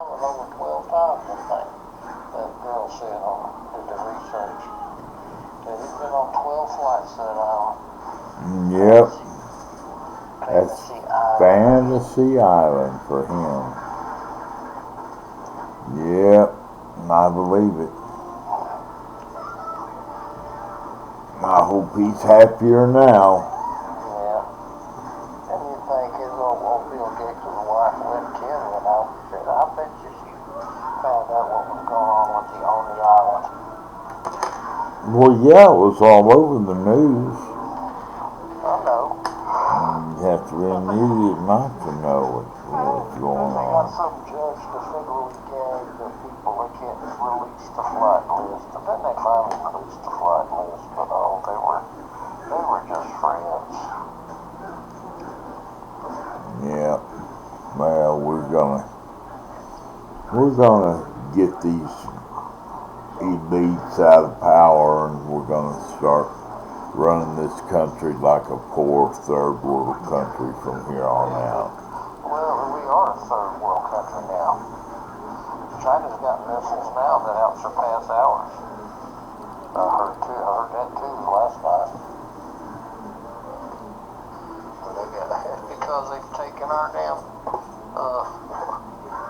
over 12 times, I think. That girl said did the research. That he's been on 12 flights to that island. Yep. That's Fantasy Island. Fantasy Island for him. Yep. I believe it. I hope he's happier now. Yeah. And you think his old Bill Gates' wife, Lynn Kim, said, I bet you she found out what was going on with the on the island. Well, yeah, it was all over the news. I know. You have to be an idiot not to know what's going They got on. some judge to federally gag the people that can't release the flight list. And then they finally released the flight list, but they were just friends. Yeah. Well, we're gonna get these elites out of power, and we're gonna start running this country like a poor third world country from here on out. Well, we are a third world country now. China's got missiles now that outsurpass ours. I heard that too last night. Because they've taken our damn,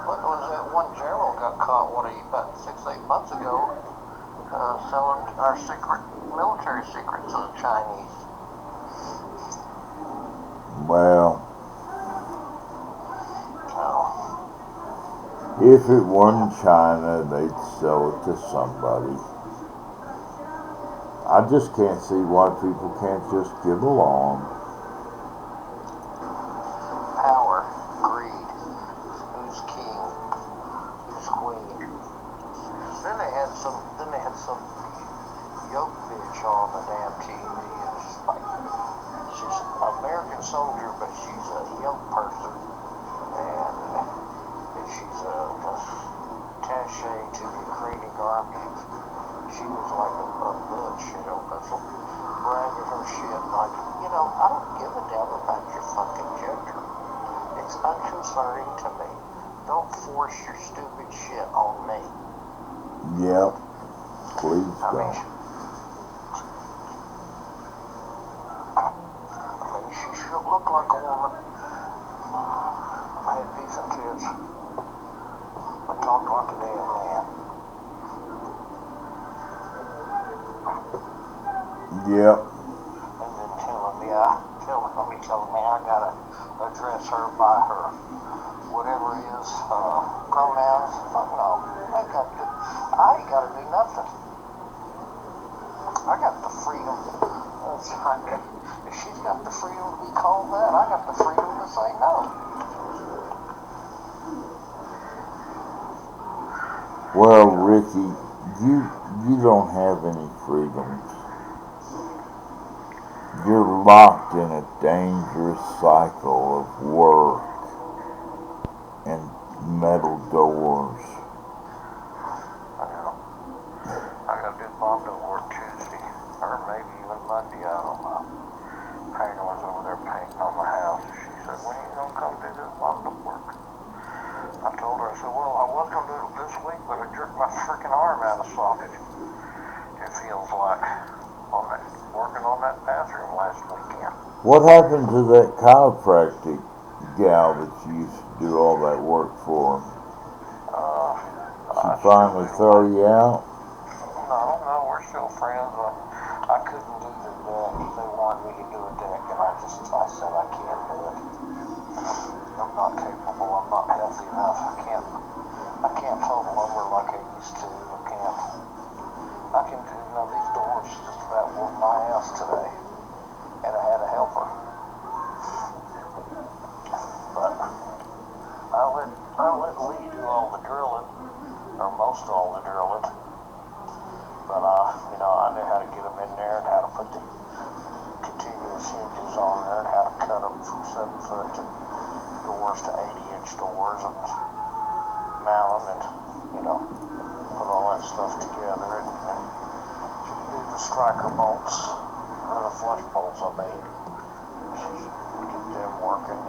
what was that one general got caught, about 6-8 months ago, selling our military secrets to the Chinese. Well, Oh. if it weren't China, they'd sell it to somebody. I just can't see why people can't just get along. Power, greed, who's king, who's queen. Then they had some yoke bitch on the damn TV. It's like, she's an American soldier, but she's a yoke person, and she's a attaché to the Ukrainian army. She was like a butch, bragging her shit, like, I don't give a damn about your fucking gender. It's unconcerning to me. Don't force your stupid shit on me. Yep. Please I mean, don't. she should look like a woman. I had decent kids. I talked like a damn man. Yep. And then telling me I gotta address her by her whatever it is, pronouns. Fuck no. I ain't gotta do nothing. I got the freedom. If she's got the freedom to be called that, I got the freedom to say no. Well, Ricky, you don't have any freedoms. You're locked in a dangerous cycle of work and metal doors. I know. I gotta do Bob to work Tuesday, or maybe even Monday. I don't know. Painter was over there painting on the house. She said, when are you gonna come do this Bob to work? I told her, I said, well, I was gonna do it this week, but I jerked my freaking arm out of socket. It feels like working on that bathroom last weekend. What happened to that chiropractic gal that you used to do all that work for? She finally throw you out? No, we're still friends. I couldn't do the deck. They wanted me to do a deck, and I said I can't do it. I'm not capable. I'm not healthy enough. I can't fold lumber like I used to. I can do, these doors just about whooped my ass today, and I had a helper. But I let Lee do all the drilling, or most all the drilling. But I knew how to get them in there and how to put the continuous hinges on there and how to cut them from 7-foot doors to 80-inch doors and mount them and put all that stuff together and do the striker bolts or the flush bolts I made. Get them working,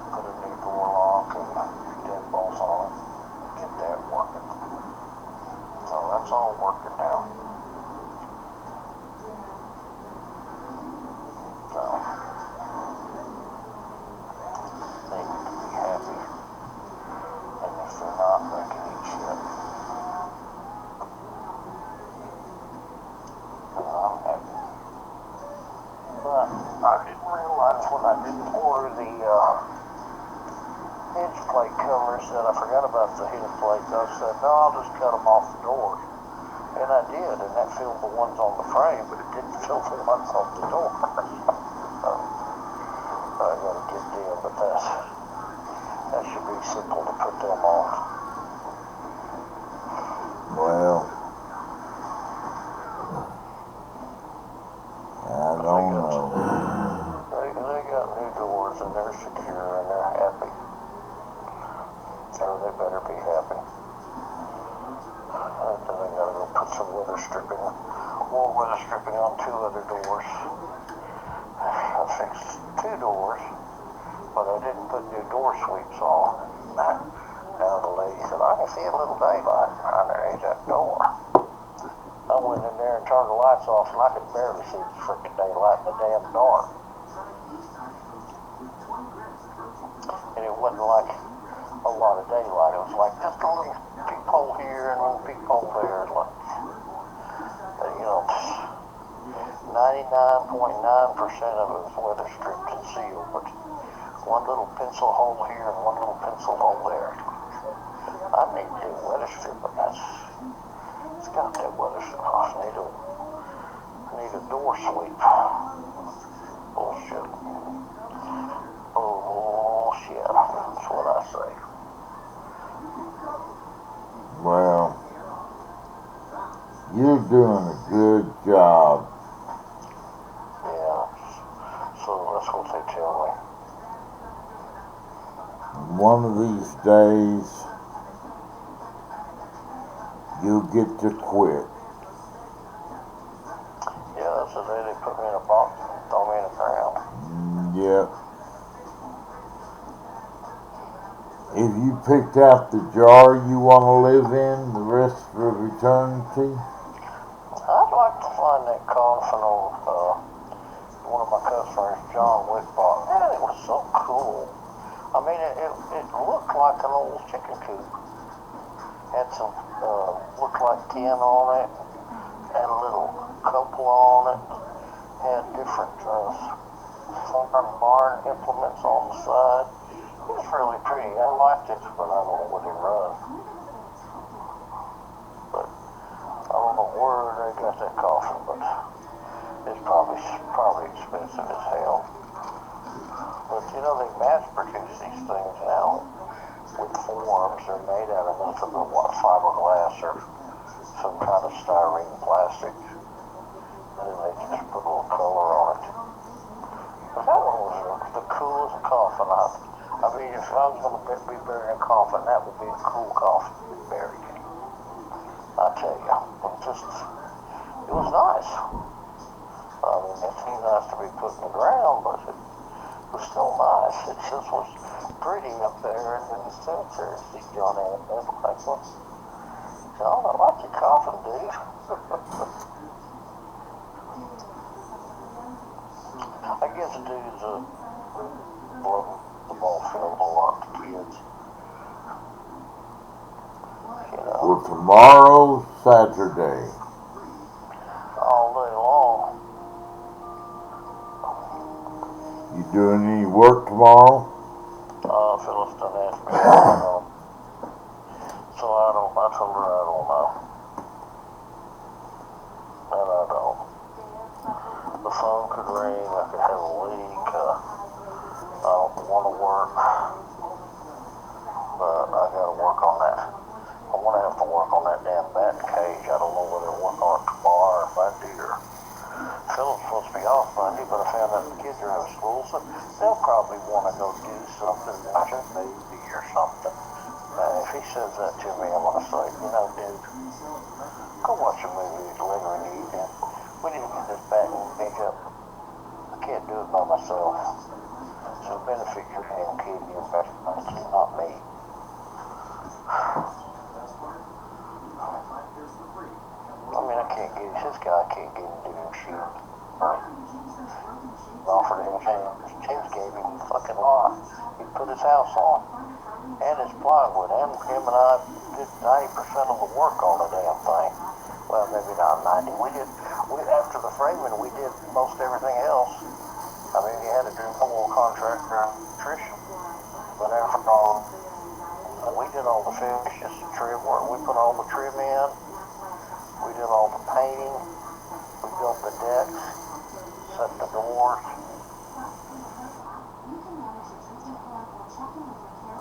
put a new door lock and deadbolts on it. order the hinge plate covers, and I forgot about the hinge plate. I said, no, I'll just cut them off the doors. And I did, and that filled the ones on the frame, but it didn't fill the ones on the door. I gotta get them, but that should be simple to put them on. Well, I don't know. They got new doors, and they're secure, and they're happy. So they better be happy. And then I gotta go put some more weather stripping on 2 other doors. I fixed 2 doors, but I didn't put new door sweeps on. Now the lady said, I can see a little daylight underneath that door. I went in there and turned the lights off, and I could barely see the freaking daylight in the damn dark. And it wasn't like a lot of daylight. It was like just a little peephole here and a little peephole there. Like, 99.9% of it was weather stripped and sealed, but one little pencil hole here and one little pencil hole there. I need to do weather strip, but it's got that weather strip. I need a door sweep. Bullshit. Bullshit. That's what I say. Well, you're doing a good job. Yeah. So that's what they tell me. One of these days, you'll get to quit. Yeah, that's the day they put me in a box and throw me in the ground. Yep. If you picked out the jar you want to live in the rest of eternity, I'd like to find that coffin on one of my customers, John Wick, bought. Man, it was so cool. I mean, it looked like an old chicken coop. Had some, looked like tin on it. Had a little cupola on it. Had different farm barn implements on the side. It was really pretty. I liked it, but I don't know what it run. But I don't know where they got that coffin, but it's probably expensive as hell. But they mass produce these things now with forms. They're made out of nothing but fiberglass or some kind of styrene plastic. And then they just put a little color on it. But that one was the coolest coffin I mean, if I was going to be buried in a coffin, that would be a cool coffin to be buried in. I tell you, it was nice. I mean, it seemed nice to be put in the ground, but it was still nice. It just was pretty up there in the cemetery. See John Adams, like, well, John, I like your coffin, dude. I guess dudes love the ball field a lot, the kids. well, tomorrow's Saturday. All day long. You doing any work tomorrow? Phyllis done asked me, I don't know. So I told her I don't know. And I don't. The phone could ring, I could have a leak, I don't want to work, but I gotta work on that. I want to have to work on that damn batting cage. I don't know whether to work on it tomorrow or Monday or... Phil's supposed to be off Monday, but I found out the kids are out of school, so they'll probably want to go do something, watch a movie or something. If he says that to me, I'm going to say, dude, go watch a movie later in the evening. We need to get this batting cage up. I can't do it by myself. So benefit your damn kid and your best friends, not me. I mean, I can't get this guy. I can't get him to do shit. Offered him James gave him a fucking lot. He put his house on and his plywood, and him and I did 90% of the work on the damn thing. Well, maybe not 90. After the framing, we did most everything else. I mean, he had a oil contractor, electrician, but after all, we did all the finishes, the trim work. We put all the trim in. We did all the painting. We built the decks, set the doors.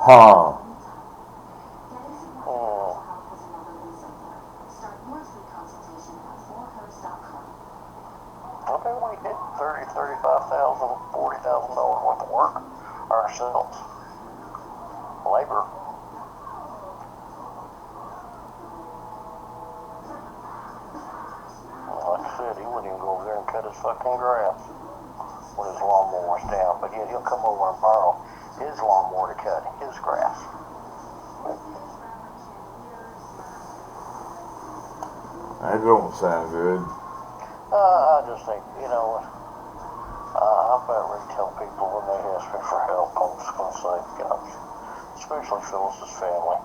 Huh. Okay, we did $30,000, $35,000, $40,000 worth of work ourselves. Labor. Like I said, he wouldn't even go over there and cut his fucking grass when his lawnmower was down. But yet he'll come over and borrow his lawnmower to cut his grass. That don't sound good. I just think, I better tell people when they ask me for help. I'm just going to say, especially Phyllis's family.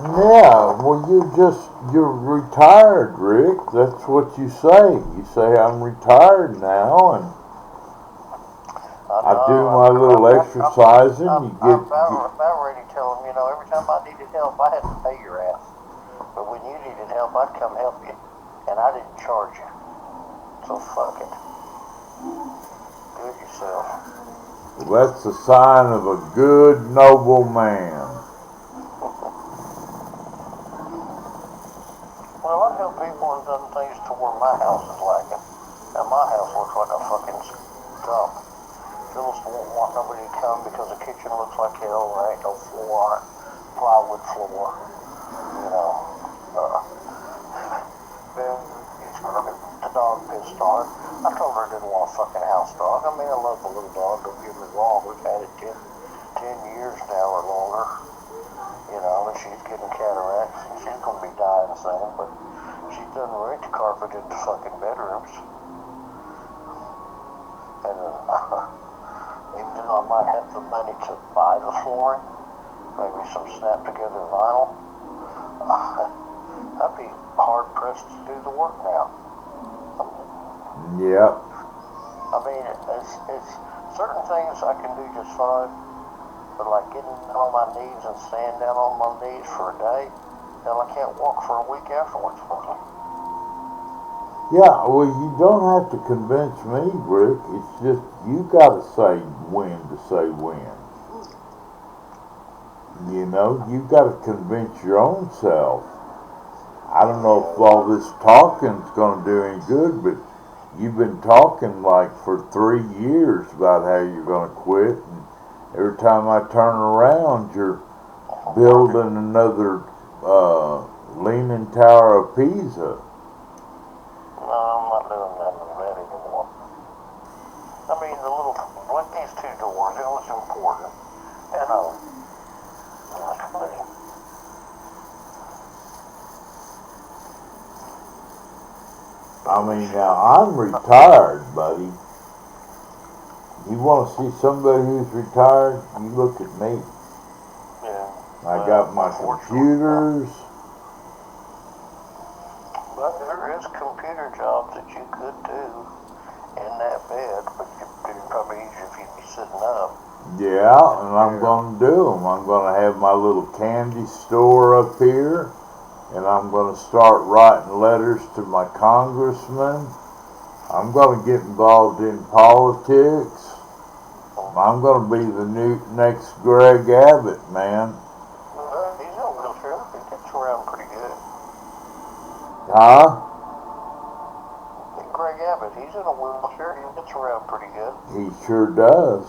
Yeah, well, you're retired, Rick. That's what you say. You say, I'm retired now, and I do my little exercising. I'm about ready to tell them, every time I needed help, I had to pay your ass. But when you needed help, I'd come help you, and I didn't charge you. So fuck it. Do it yourself. Well, that's a sign of a good, noble man. Well, I've helped people and done things to where my house is lacking. Now, my house looks like a fucking dump. Phyllis won't want nobody to come because the kitchen looks like hell. There ain't no floor on it. Plywood floor. The dog pissed on it. I told her I didn't want a fucking house dog. I mean, I love the little dog, don't get me wrong. We've had it 10 years now or longer. And she's getting cataracts. And she's going to be dying soon, but she doesn't rent the carpet in the fucking bedrooms. And even though I might have the money to buy the flooring, maybe some snap together vinyl, I'd be hard pressed to do the work now. Yep. I mean, it's certain things I can do just fine, but like getting on my knees and staying down on my knees for a day, hell, I can't walk for a week afterwards. Yeah, well, you don't have to convince me, Rick. It's just you got to say when to say when. You got to convince your own self. I don't know if all this talking's going to do any good, but you've been talking like for 3 years about how you're going to quit, and every time I turn around, you're building another Leaning Tower of Pisa. No, I'm not doing none of that anymore. I mean, like these 2 doors, it was important. I mean, now I'm retired, buddy. You want to see somebody who's retired? You look at me. Yeah. I got my computers. But there is computer jobs that you could do in that bed, but it'd probably easier if you'd be sitting up. Yeah, and I'm going to do them. I'm going to have my little candy store up here, and I'm going to start writing letters to my congressman. I'm going to get involved in politics. I'm going to be the next Greg Abbott, man. He's in a wheelchair. He gets around pretty good. Huh? Greg Abbott, he's in a wheelchair. He gets around pretty good. He sure does.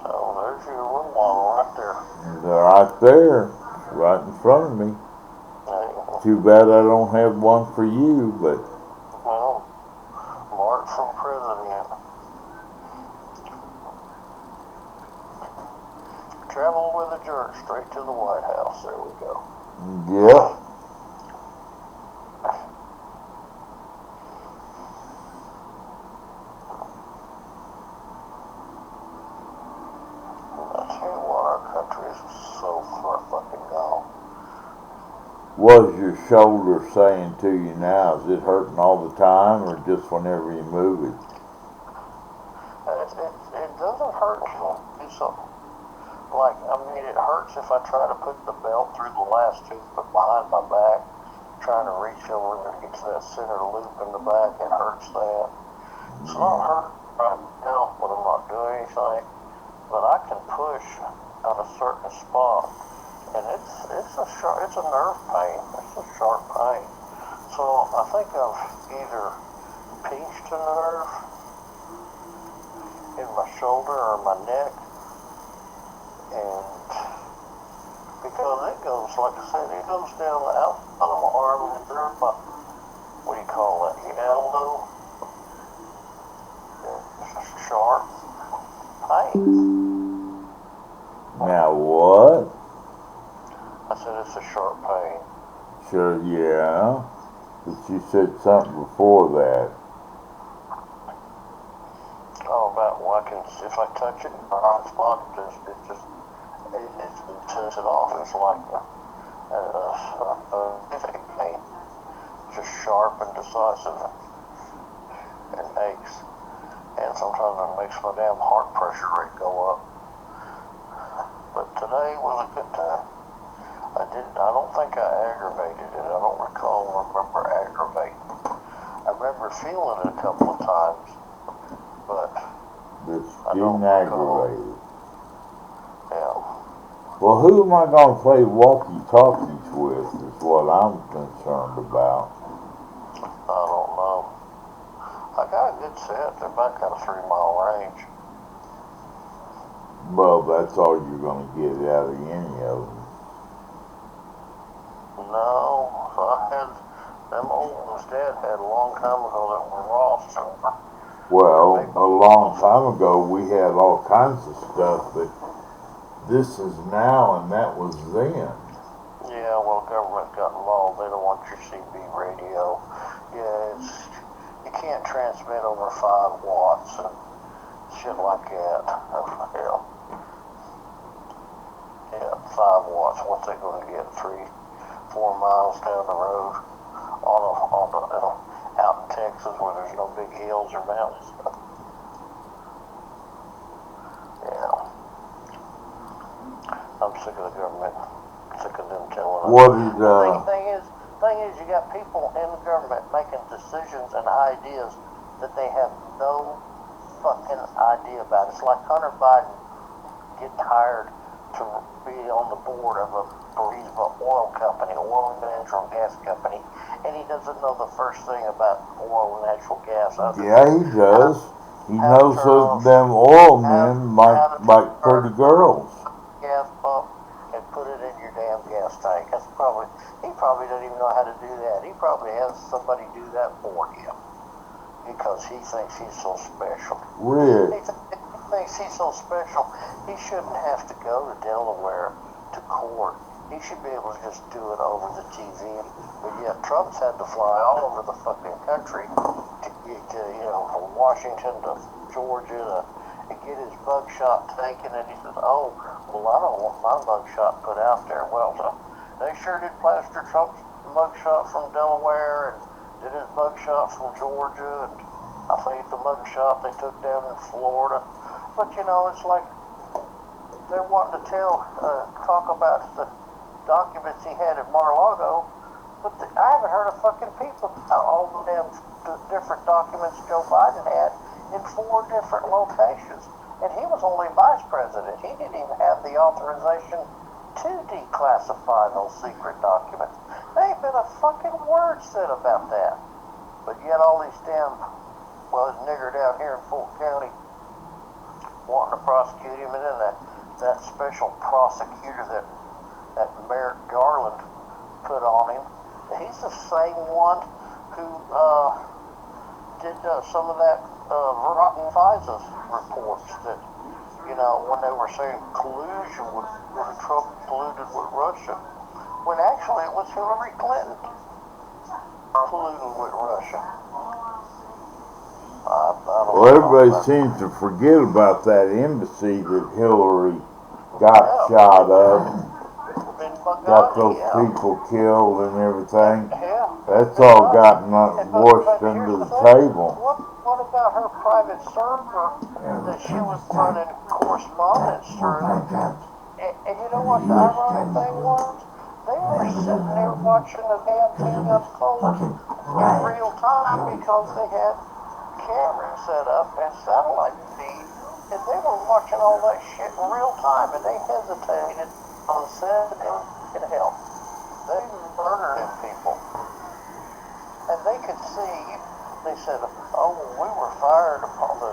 So there's your role model right there. They're right there, right in front of me. Too bad I don't have one for you, but... Well, Mark from president. Travel with a jerk straight to the White House. There we go. Yep. I tell you what, our country is so far fucking gone. What's your shoulder saying to you now? Is it hurting all the time or just whenever you move it? It doesn't hurt to do something. Like, I mean, it hurts if I try to put the belt through the last tooth, but behind my back, trying to reach over there to get to that center loop in the back, it hurts that. It's not hurt right now when I'm not doing anything, but I can push at a certain spot, and it's a nerve pain. It's a sharp pain. So I think I've either pinched a nerve in my shoulder or my neck, and because it goes, like I said, it goes down the outside of my arm and through my, what do you call that, elbow. It's a sharp pain. Now what? I said it's a sharp pain. Sure, yeah. But you said something before that. Oh, about well, if I touch it in the right spot, it just turns it off. It's like a pain, just sharp and decisive, and aches. And sometimes it makes my damn heart pressure rate go up. But today was a good time. I don't think I aggravated it. I don't remember aggravating. I remember feeling it a couple of times, but Just I getting don't aggravated. Yeah. Well, who am I going to play walkie-talkies with is what I'm concerned about. I don't know. I got a good set. They're back out of 3 mile range. Well, that's all you're going to get out of any of them. No, I had them old ones Dad had a long time ago that were lost. Well, a long time ago we had all kinds of stuff, but this is now and that was then. Yeah, well, government got involved. They don't want your CB radio. Yeah, you can't transmit over 5 watts and shit like that. Hell. Yeah, 5 watts. What's they going to get? 3-4 miles down the road out in Texas where there's no big hills or mountains. Yeah. I'm sick of the government. Sick of them telling us. What did, Thing is, you got people in the government making decisions and ideas that they have no fucking idea about. It's like Hunter Biden getting hired to be on the board of a Burisma oil company, oil and natural gas company, and he doesn't know the first thing about oil and natural gas. Yeah, he does. He knows that them oil men like pretty girls. Gas pump and put it in your damn gas tank. He probably doesn't even know how to do that. He probably has somebody do that for him because he thinks he's so special. Really? He thinks he's so special. He shouldn't have to go to Delaware to court. He should be able to just do it over the TV. But yet Trump's had to fly all over the fucking country to from Washington to Georgia to get his mugshot taken. And he says, oh, well, I don't want my mugshot put out there. Well, they sure did plaster Trump's mugshot from Delaware and did his mugshot from Georgia. And I think the mugshot they took down in Florida. But, it's like they're wanting to talk about the documents he had at Mar-a-Lago, but I haven't heard a fucking peep about all the damn different documents Joe Biden had in 4 different locations. And he was only vice president. He didn't even have the authorization to declassify those secret documents. There ain't been a fucking word said about that. But yet all these damn, this nigger down here in Fulton County wanting to prosecute him, and then that special prosecutor that Merrick Garland put on him, he's the same one who did some of that rotten FISA reports that, when they were saying collusion when Trump colluded with Russia, when actually it was Hillary Clinton colluding with Russia. Well, everybody seems to forget about that embassy that Hillary got shot up. Been got those yeah. people killed and everything. Yeah. That's all gotten washed But under here's the the thing. table. What about her private server that she was running correspondence through? And you know what the ironic thing was? They were sitting there watching the damn thing unfold in real time because they had cameras set up and satellite feed, and they were watching all that shit in real time, and they hesitated on set and help. They murdered people, and they could see. They said, "Oh, we were fired upon." The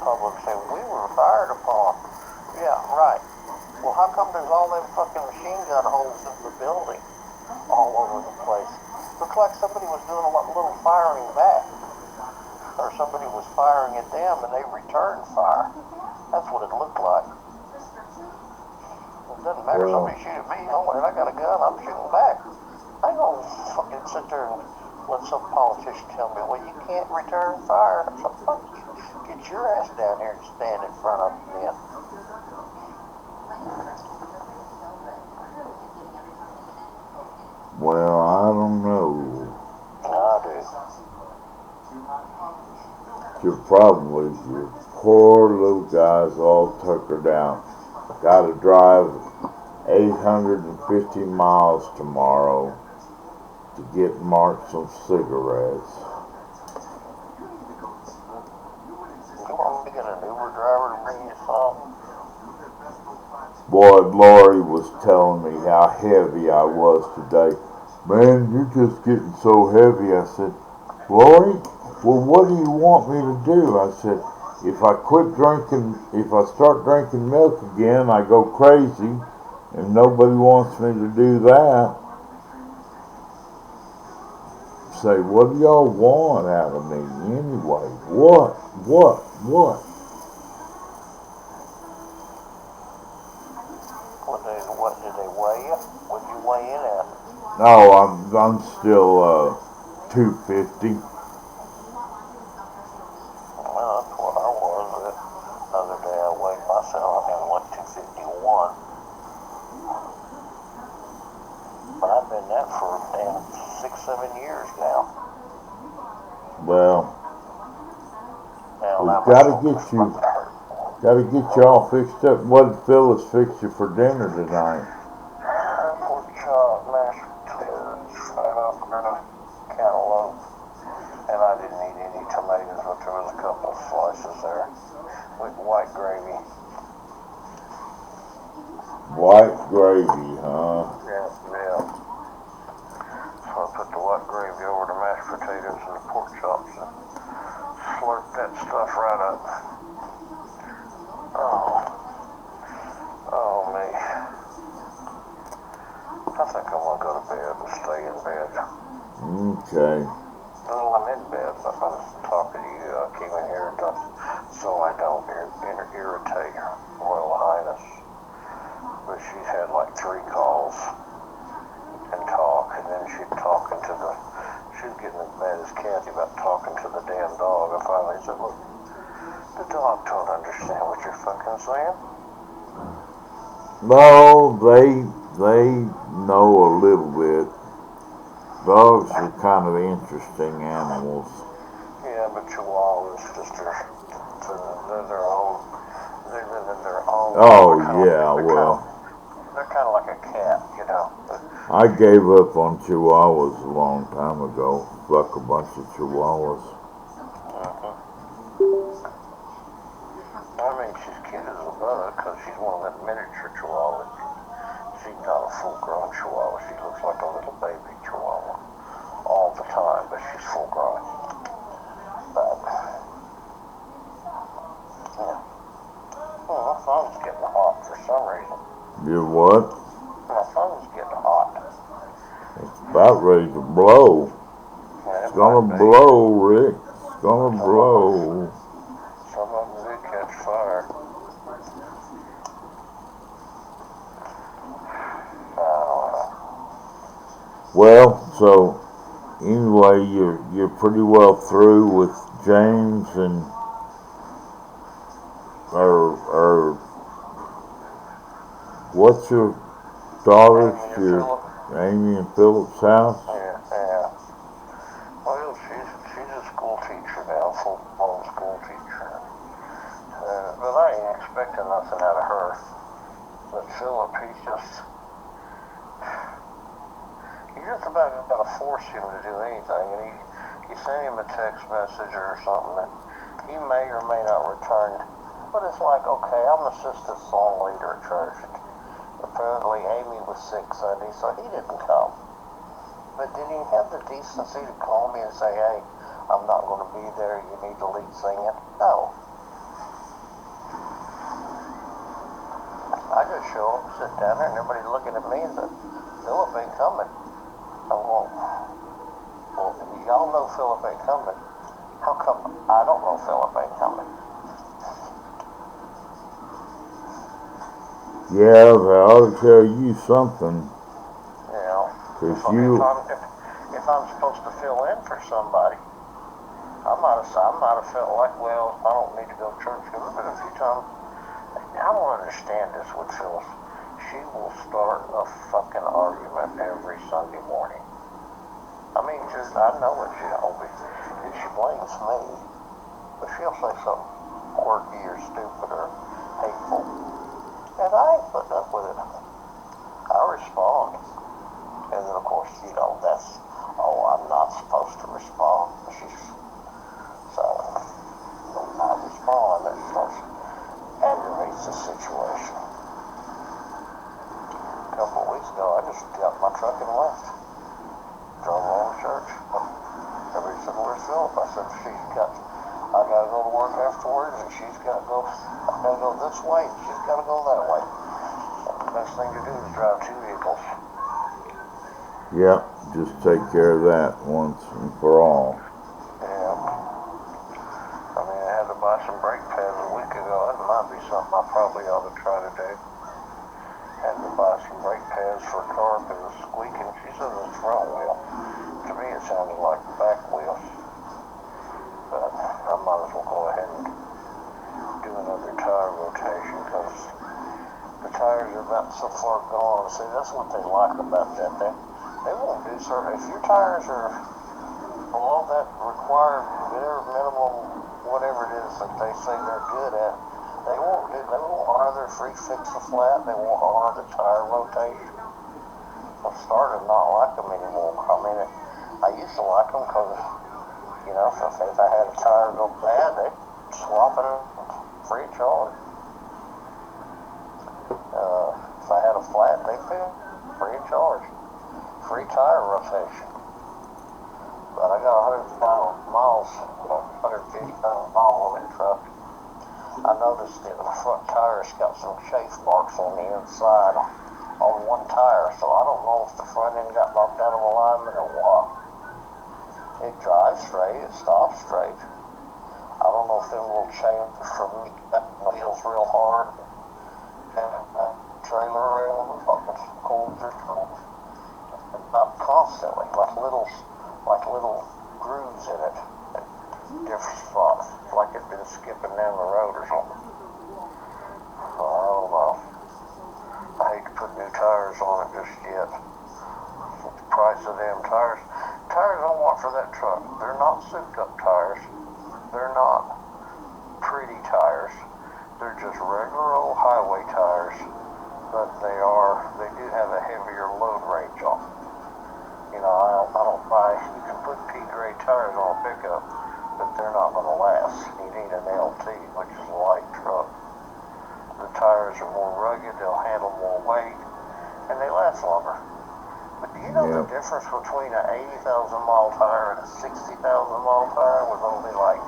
public said, "We were fired upon." Yeah, right. Well, how come there's all them fucking machine gun holes in the building all over the place? Looked like somebody was doing a little firing back. Or somebody was firing at them and they returned fire. That's what it looked like. It doesn't matter if somebody shoot at me, and I got a gun, I'm shooting back. I ain't gonna fucking sit there and let some politician tell me, well, you can't return fire. So fuck you. Get your ass down here and stand in front of me then. Well, I don't know. I do. Your problem is your poor little guys all tuckered out. Gotta drive 850 miles tomorrow to get Mark some cigarettes. You want me to get an Uber driver to bring you some? Boy, Lori was telling me how heavy I was today. Man, you're just getting so heavy. I said, Lori, well, what do you want me to do? I said, if I start drinking milk again, I go crazy, and nobody wants me to do that. Say, what do y'all want out of me anyway? What? What did they weigh you? What did you weigh in at? No, I'm still 250. Well, that's what I was. The other day I weighed myself in like 251. But I've been that for damn 6-7 years now. Well, Now we've gotta get you all fixed up. What did Phyllis fix you for dinner tonight? Pork chop, mashed potatoes, fried okra, cantaloupe, and I didn't eat any tomatoes, but there was a couple of slices there with white gravy. White gravy, huh? Yeah. So I put the white gravy over the mashed potatoes and the pork chops and slurped that stuff right up. Oh me. I think I'm gonna go to bed and stay in bed. Okay. Well, I'm in bed, but I was talking to you. I came in here so I don't irritate her Royal Highness. But she's had like 3 calls and talk, and then she's getting as mad as Kathy about talking to the damn dog. I finally said, look, the dog don't understand what you're fucking saying. No, they know a little bit. Dogs are kind of interesting animals. Yeah, but Chihuahuas they're their own. They live in their own. Oh yeah, well. They're kind of like a cat, you know. I gave up on Chihuahuas a long time ago. Fuck a bunch of Chihuahuas. I mean, she's cute as a bug because she's one of them miniature Chihuahuas. She's not a full-grown Chihuahua. She looks like a little baby Chihuahua all the time, but she's full-grown. But yeah. Oh, my phone's getting hot for some reason. You what? My phone's getting hot. It's about ready to blow. Yeah, it's gonna blow, Rick. It's gonna blow. Some of them do catch fire. Well, so anyway, you're pretty well through with James and or what's your daughter's Amy and your Philip. Amy and Philip's house? Yeah, yeah. Well, she's a school teacher now, full-blown school teacher. But I ain't expecting nothing out of her. But Philip, he just about gotta force him to do anything. And you send him a text message or something that he may or may not return. But it's like, okay, I'm the assistant song leader at church. Apparently Amy was sick Sunday, so he didn't come. But did he have the decency to call me and say, hey, I'm not going to be there, you need to lead singing? No. I just show up, sit down there, and everybody's looking at me and said, Philip ain't coming. I'm going, well, y'all know Philip ain't coming. How come I don't know Philip ain't coming? Yeah, they ought to tell you something. You know, Cause if I'm supposed to fill in for somebody, I might have felt like, well, I don't need to go to church. Because there's been a few times, I don't understand this with Phyllis. She will start a fucking argument every Sunday morning. I mean, just, I know what she told me. And she blames me. But she'll say something quirky or stupid or hateful. And I ain't putting up with it. I respond. And then, of course, you know, that's, oh, I'm not supposed to respond. So, when I respond, it starts aggravates the situation. A couple of weeks ago, I just got my truck and left. Drove along to church. Everybody said, where's Philip? I said, I gotta go to work afterwards, and I gotta go this way, and she's gotta go that way. And the best thing to do is drive two vehicles. Yep, just take care of that once and for all. Yeah. I mean, I had to buy some brake pads a week ago. That might be something I probably ought to try to do. Had to buy some brake pads for a car because it's squeaking. She says it's front wheel. To me, it sounded like the back wheel. But I might as well go ahead and do another tire rotation because the tires are about so far gone. See, that's what they like about that. They won't do certain. If your tires are below that required, their minimum, whatever it is that they say they're good at, they won't honor their free fix the flat. They won't honor the tire rotation. I'm starting to not like them anymore. I mean, I used to like them because, you know, if I had a tire go bad, they'd swap it free of charge. If I had a flat, they fit free of charge. Free tire rotation. But I got 150,000 miles on that truck. I noticed that the front tire's got some chafe marks on the inside on one tire, so I don't know if the front end got knocked out of alignment or what. It drives straight, it stops straight. I don't know if them little chains from me got the wheels real hard. And trailer around, fucking cords or something. Not constantly, like little grooves in it at different spots, like it'd been skipping down the road or something. I don't know. I hate to put new tires on it just yet. The price of them tires I want for that truck, they're not souped up tires. They're not pretty tires. They're just regular old highway tires, but they do have a heavier load range on them. You know, I don't buy, you can put P-grade tires on a pickup, but they're not going to last. You need an LT, which is a light truck. The tires are more rugged, they'll handle more weight, and they last longer. But do you know the difference between an 80,000 mile tire and a 60,000 mile tire was only like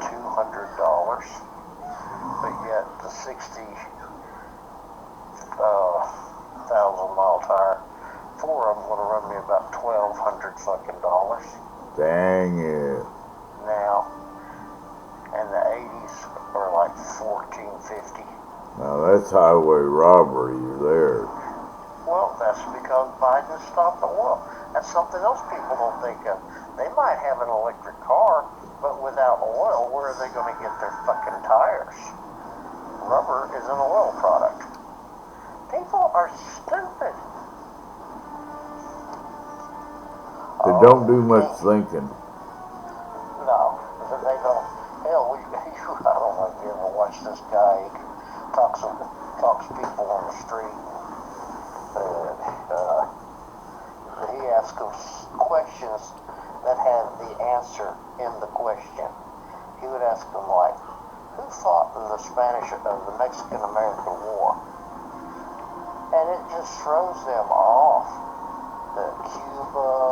$200? But yet the 60,000 mile tire, four of them going to run me about $1,200 fucking dollars. Dang it. Now, and the 80s are like $1,450. Now that's highway robbery there. Well, that's because Biden stopped the oil. That's something else people don't think of. They might have an electric car, but without oil, where are they going to get their fucking tires? Rubber is an oil product. People are stupid. They don't do much thinking. No, they don't. Hell, I don't know if you ever watch this guy. He talks people on the street. He asks them questions that have the answer in the question. He would ask them like, who fought in the Mexican-American War? And it just throws them off. Cuba,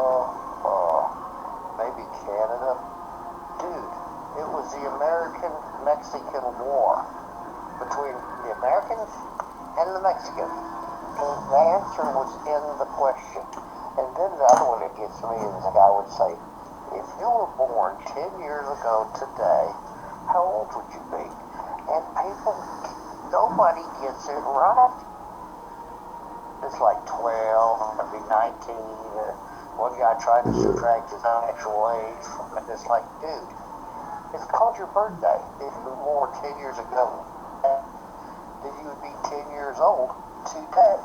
maybe Canada. Dude, it was the American-Mexican War between the Americans and the Mexicans. And the answer was in the question. And then the other one that gets me is the guy would say, if you were born 10 years ago today, how old would you be? And nobody gets it right. It's like 12, maybe 19. One guy tried to subtract his actual age from it. It's like, dude, it's called your birthday. If you were born 10 years ago, then you would be 10 years old today.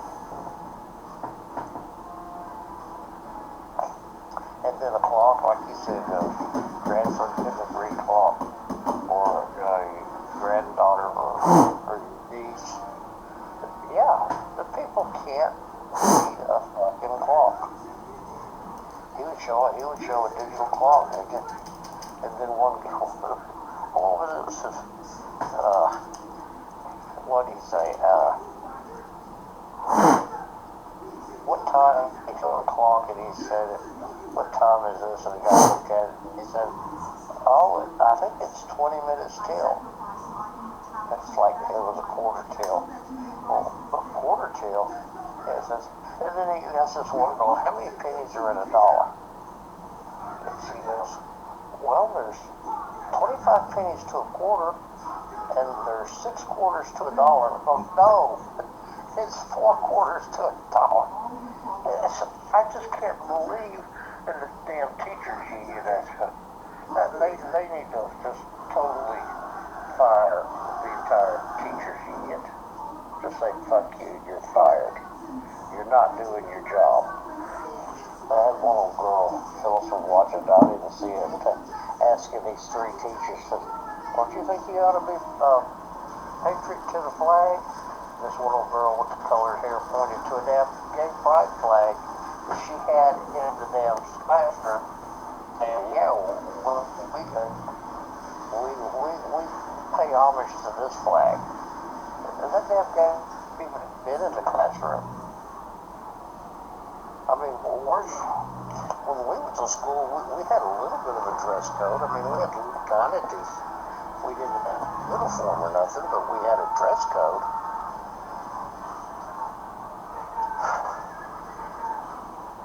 And then a clock, like you said, grandson couldn't agree clock, or a granddaughter, or niece. Yeah, the people can't read a fucking clock. He would show a digital clock, and then one girl, what was it? What do you say? What time? He showed a clock, and he said, what time is this? And the guy looked at it, and he said, oh, I think it's 20 minutes till. That's like, it was a quarter till. Well, a quarter till, it says, and then he asked this one girl, how many pennies are in $1? And she goes, well, there's 25 pennies to a quarter, and there's 6 quarters to $1. And I go, no, it's 4 quarters to $1. I just can't believe in the damn teachers union. They need to just totally fire the entire teachers union. Just say, fuck you, you're fired. You're not doing your job. I had one little girl, Phyllis was watching, I didn't see it, asking these 3 teachers, don't you think you ought to be patriot to the flag? This little girl with the colored hair pointed to a damn gay pride flag that she had in the damn classroom. And yeah, we pay homage to this flag. And that damn guy even been in the classroom. I mean, when we went to school, we had a little bit of a dress code. I mean, we had kind of we didn't have uniform or nothing, but we had a dress code.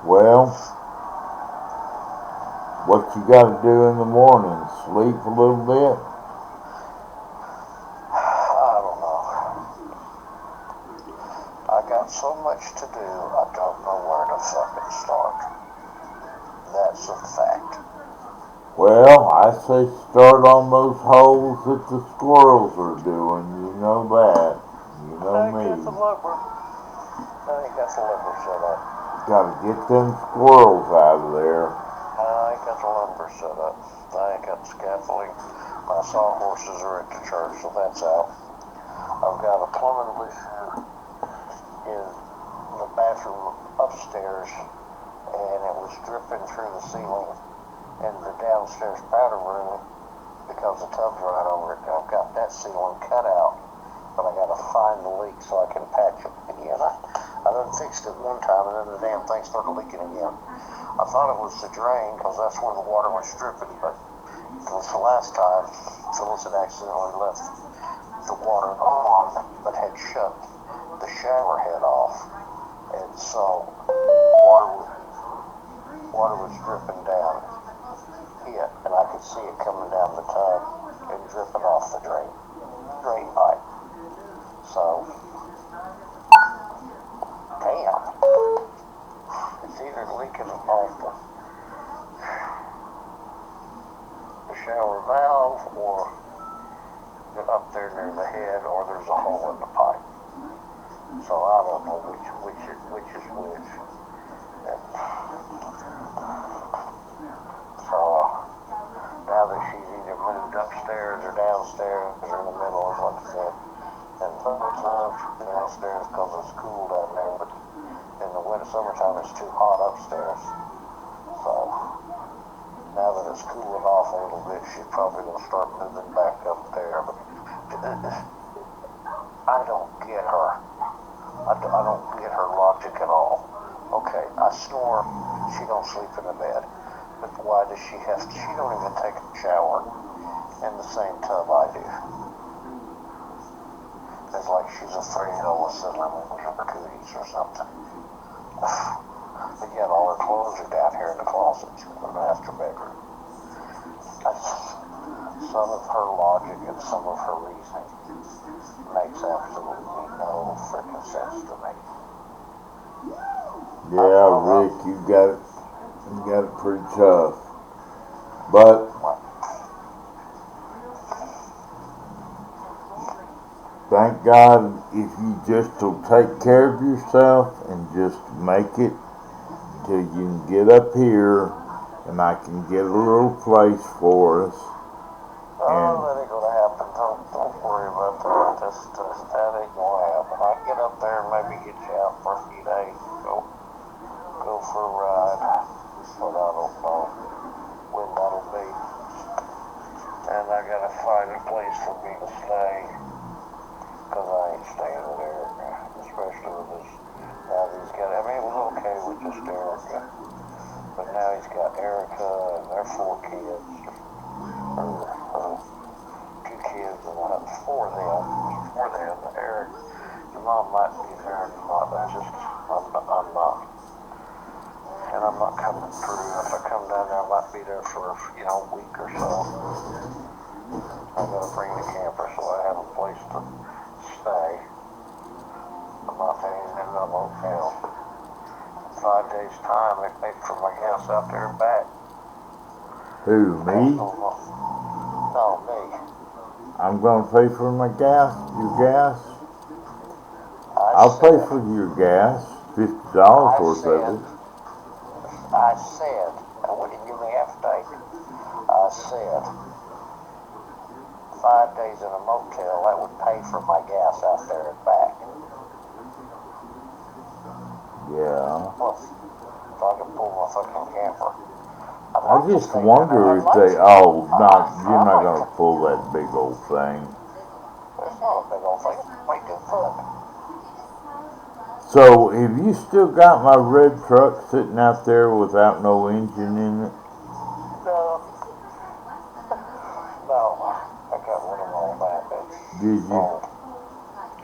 Well, what you got to do in the morning? Sleep a little bit? I don't know. I got so much to do, I don't know where to fucking start. That's a fact. Well, I say start on those holes that the squirrels are doing. You know that. You know me. I ain't got the lumber set up. Gotta get them squirrels out of there. I ain't got the lumber set up. I ain't got the scaffolding. My sawhorses are at the church, so that's out. I've got a plumbing issue in the bathroom upstairs, and it was dripping through the ceiling in the downstairs powder room because the tub's right over it. I've got that ceiling cut out, but I gotta find the leak so I can patch it again. I done fixed it one time, and then the damn thing started leaking again. I thought it was the drain, because that's where the water was dripping, but this last time, Phyllis had accidentally left the water on, but had shut the shower head off, and so water was dripping down it, and I could see it coming down the tub and dripping off the drain pipe. So, damn. It's either leaking off the shower valve, or up there near the head, or there's a hole in the pipe. So I don't know which is which. And so now that she's either moved upstairs or downstairs or in the middle, is like I said. And sometimes she's downstairs because of school down there, but in the summertime it's too hot upstairs. So now that it's cooling off a little bit, she's probably going to start moving back up there. But I don't get her. I don't get her logic at all. Okay, I snore. She don't sleep in the bed. But why does she have to? She don't even take a shower in the same tub I do. It's like she's afraid all of a sudden I'm going to get her cooties or something. But yet all her clothes are down here in the closet in the master bedroom. Some of her logic and some of her reasoning makes absolutely no freaking sense to me. Yeah, Rick, you got it pretty tough. But thank God if you just will take care of yourself and just make it till you can get up here and I can get a little place for us. Oh, that ain't gonna happen. Don't worry about that. That ain't gonna happen. I get up there and maybe get you out for a few days. Go for a ride. But I don't know when that'll be. And I gotta find a place for me to stay. Cause I ain't staying there. Especially with this. Now he's got, I mean, it was okay with just Erica. But now he's got Erica and their 4 kids. Or 2 kids and 4 of them. Eric, your mom might be there and not. I'm not. And I'm not coming through. If I come down there, I might be there for, a week or so. I gotta bring the camper so I have a place to stay. I'm not staying in a motel. In 5 days' time, they pay for my gas out there and back. Who, me? No, me. I'm gonna pay for my gas, your gas. I'll pay for your gas, $50 worth of it. I said, and when you give me half day, I said, 5 days in a motel, that would pay for my gas out there and back. Yeah. Plus, if I can pull my fucking camper. I just wonder if you're not gonna pull that big old thing. It's not a big old thing, it's way too fun. So, have you still got my red truck sitting out there without no engine in it? No, I got rid of all that. Did you?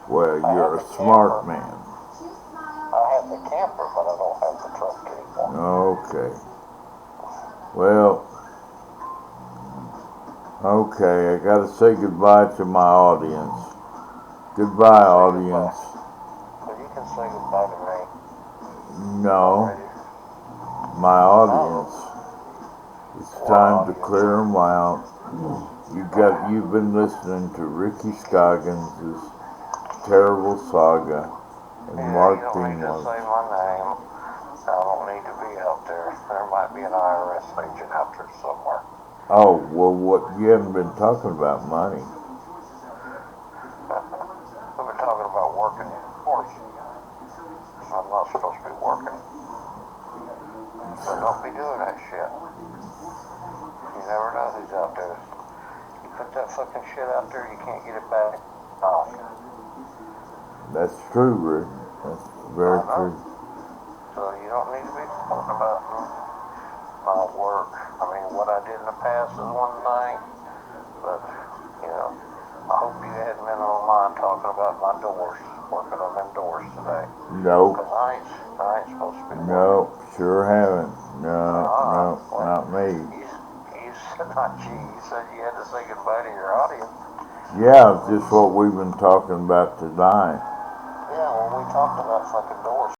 Well, you're a smart man. I have the camper, but I don't have the truck anymore. Okay. Well, okay, I gotta say goodbye to my audience. Goodbye, audience. But you can say goodbye to me. No, my audience. It's time to clear them out. You've been listening to Ricky Scoggins' Terrible Saga and Mark You don't need to say my name. I don't need to be out there. There might be an IRS agent out there somewhere. Oh, well, you haven't been talking about money. We've been talking about working, of course. I'm not supposed to be working. So don't be doing that shit. You never know who's out there. You put that fucking shit out there, you can't get it back. That's true, Rick. That's very true. So you don't need to be talking about my work. I mean, what I did in the past is one thing, but, I hope you hadn't been online talking about my doors, working on them doors today. Nope. Because I ain't supposed to be working. Nope, sure haven't. No, not me. You said you had to say goodbye to your audience. Yeah, just what we've been talking about tonight. Yeah, well, we talked about fucking doors.